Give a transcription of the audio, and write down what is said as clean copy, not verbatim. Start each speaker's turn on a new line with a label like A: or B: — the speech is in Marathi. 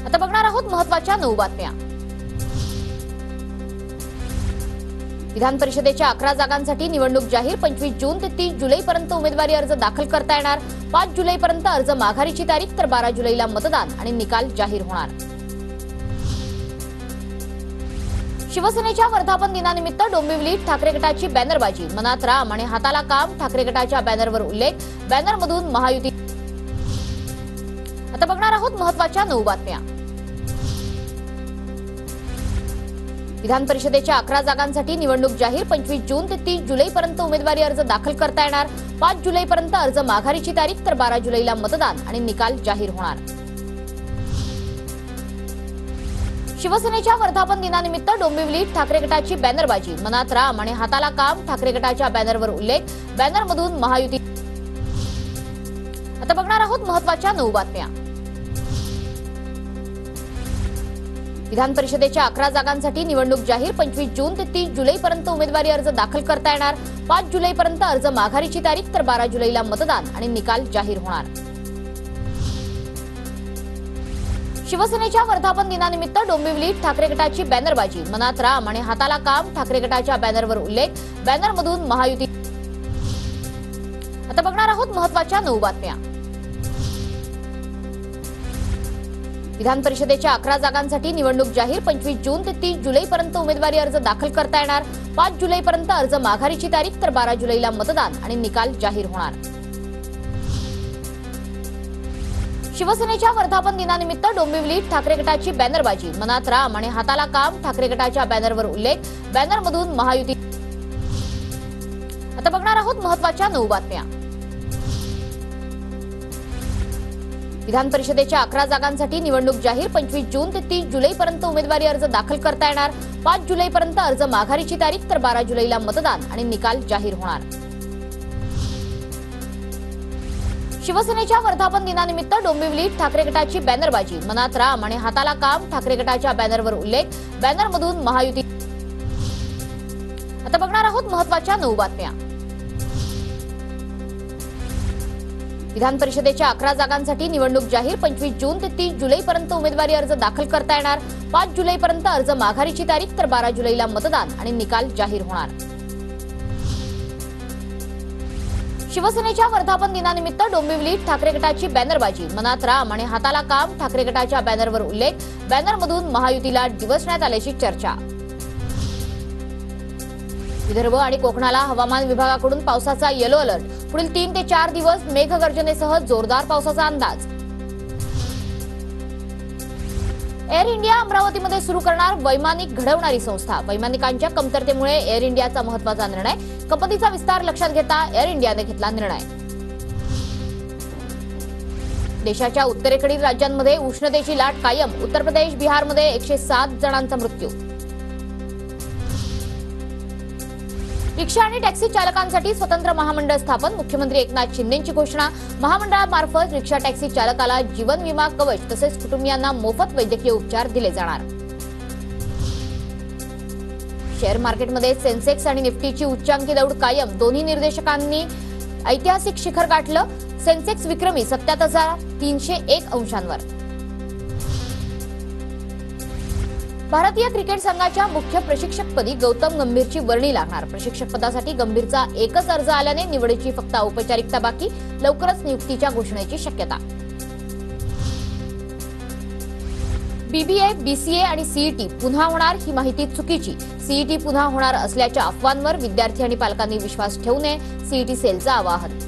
A: आता बघणार आहोत महत्त्वाच्या 9 बातम्या। विधान परिषदेच्या 11 जागांसाठी निवडणूक जाहीर 25 जून ते 30 जुलैपर्यंत उमेदवारी अर्ज दाखल करता येणार। 5 जुलैपर्यंत अर्ज माघारीची तारीख तर 12 जुलैला मतदान आणि निकाल जाहीर होणार। शिवसेनेच्या वर्धापन दिनानिमित्त डोंबिवलीत ठाकरे गटाची बॅनरबाजी, मनात राम आणि हाताला काम, ठाकरे गटाच्या बॅनरवर उल्लेख, बॅनरमधून महायुती। आता बघणार आहोत महत्त्वाच्या 9 बातम्या। विधान परिषदेच्या 11 जागांसाठी निवडणूक जाहीर 25 जून ते 30 जुलैपर्यंत उमेदवारी अर्ज दाखल करता येणार। 5 जुलैपर्यंत अर्ज माघारीची तारीख तर 12 जुलैला मतदान आणि निकाल जाहीर होणार। शिवसेनेच्या वर्धापन दिनानिमित्त डोंबिवलीत ठाकरे गटाची बॅनरबाजी, मनात राम आणि हाताला काम, ठाकरे गटाच्या बॅनरवर उल्लेख, बॅनरमधून महायुती। आता बघणार आहोत महत्त्वाच्या 9 बातम्या। विधान परिषदेच्या 11 जागांसाठी निवडणूक जाहीर 25 जून ते 30 जुलैपर्यंत उमेदवारी अर्ज दाखल करता येणार। 5 जुलैपर्यंत अर्ज माघारीची तारीख तर 12 जुलैला मतदान आणि निकाल जाहीर होणार। शिवसेनेच्या वर्धापन दिनानिमित्त डोंबिवलीत ठाकरे गटाची बॅनरबाजी, मनात राम आणि हाताला काम, ठाकरे गटाच्या बॅनरवर उल्लेख, बॅनरमधून महायुती। आता बघणार आहोत महत्त्वाच्या 9 बातम्या। विधान परिषदेच्या 11 जागांसाठी निवडणूक जाहीर 25 जून ते 30 जुलैपर्यंत उमेदवारी अर्ज दाखल करता येणार। 5 जुलैपर्यंत अर्ज माघारीची तारीख तर 12 जुलैला मतदान आणि निकाल जाहीर होणार। शिवसेनेच्या वर्धापन दिनानिमित्त डोंबिवलीत ठाकरे गटाची बॅनरबाजी, मनात राम आणि हाताला काम, ठाकरे गटाच्या बॅनरवर उल्लेख, बॅनरमधून महायुती। आता बघणार आहोत महत्त्वाच्या 9 बातम्या। विधान परिषदेच्या 11 जागांसाठी निवडणूक जाहीर 25 जून ते 30 जुलैपर्यंत उमेदवारी अर्ज दाखल करता येणार। 5 जुलैपर्यंत अर्ज माघारीची तारीख तर 12 जुलैला मतदान आणि निकाल जाहीर होणार। शिवसेनेच्या वर्धापन दिनानिमित्त डोंबिवलीत ठाकरे गटाची बॅनरबाजी, मनात राम आणि हाताला काम, ठाकरे गटाच्या बॅनरवर उल्लेख, बॅनरमधून महायुती। आता बघणार आहोत महत्त्वाच्या 9 बातम्या। विधान परिषदेच्या 11 जागांसाठी निवडणूक जाहीर 25 जून ते 30 जुलैपर्यंत उमेदवारी अर्ज दाखल करता येणार। 5 जुलैपर्यंत अर्ज माघारीची तारीख तर 12 जुलैला मतदान आणि निकाल जाहीर होणार। शिवसेनेच्या वर्धापन दिनानिमित्त डोंबिवलीत ठाकरे गटाची बॅनरबाजी, मनात राम आणि हाताला काम, ठाकरे गटाच्या बॅनरवर उल्लेख, बॅनरमधून महायुतीला दिवसण्यात आल्याची चर्चा। विदर्भ आणि कोकणाला हवामान विभागाकडून पावसाचा येलो अलर्ट, पुढील 3 ते 4 दिवस मेघगर्जनेसह जोरदार पावसाचा अंदाज। एअर इंडिया अमरावतीमध्ये सुरू करणार वैमानिक घडवणारी संस्था, वैमानिकांच्या कमतरतेमुळे एअर इंडियाचा महत्त्वाचा निर्णय, कंपनीचा विस्तार लक्षात घेता एअर इंडियाने घेतला निर्णय। देशाच्या उत्तरेकडील राज्यांमध्ये उष्णतेची लाट कायम, उत्तर प्रदेश बिहारमध्ये 107 जणांचा मृत्यू। रिक्षा आणि टॅक्सी चालकांसाठी स्वतंत्र महामंडळ स्थापन, मुख्यमंत्री एकनाथ शिंदेंची घोषणा। महामंडळामार्फत रिक्षा टॅक्सी चालकाला जीवन विमा कवच तसेच कुटुंबियांना मोफत वैद्यकीय उपचार दिले जाणार। शेअर मार्केटमध्ये सेन्सेक्स आणि निफ्टीची उच्चांकी दौड कायम, दोन्ही निर्देशकांनी ऐतिहासिक शिखर गाठलं। सेन्सेक्स विक्रमी 77,301 अंशांवर। भारतीय क्रिकेट संघाच्या मुख्य प्रशिक्षकपदी गौतम गंभीरची वर्णी लागणार। प्रशिक्षकपदासाठी गंभीरचा एकच अर्ज आल्याने निवडीची फक्त औपचारिकता बाकी, लवकरच नियुक्तीच्या घोषणेची शक्यता। बीबीए, बीसीए आणि सीईटी पुन्हा होणार ही माहिती चुकीची, सीईटी पुन्हा होणार असल्याच्या अफवांवर विद्यार्थी आणि पालकांनी विश्वास ठेवू नये, सीईटी सेलचं आवाहन।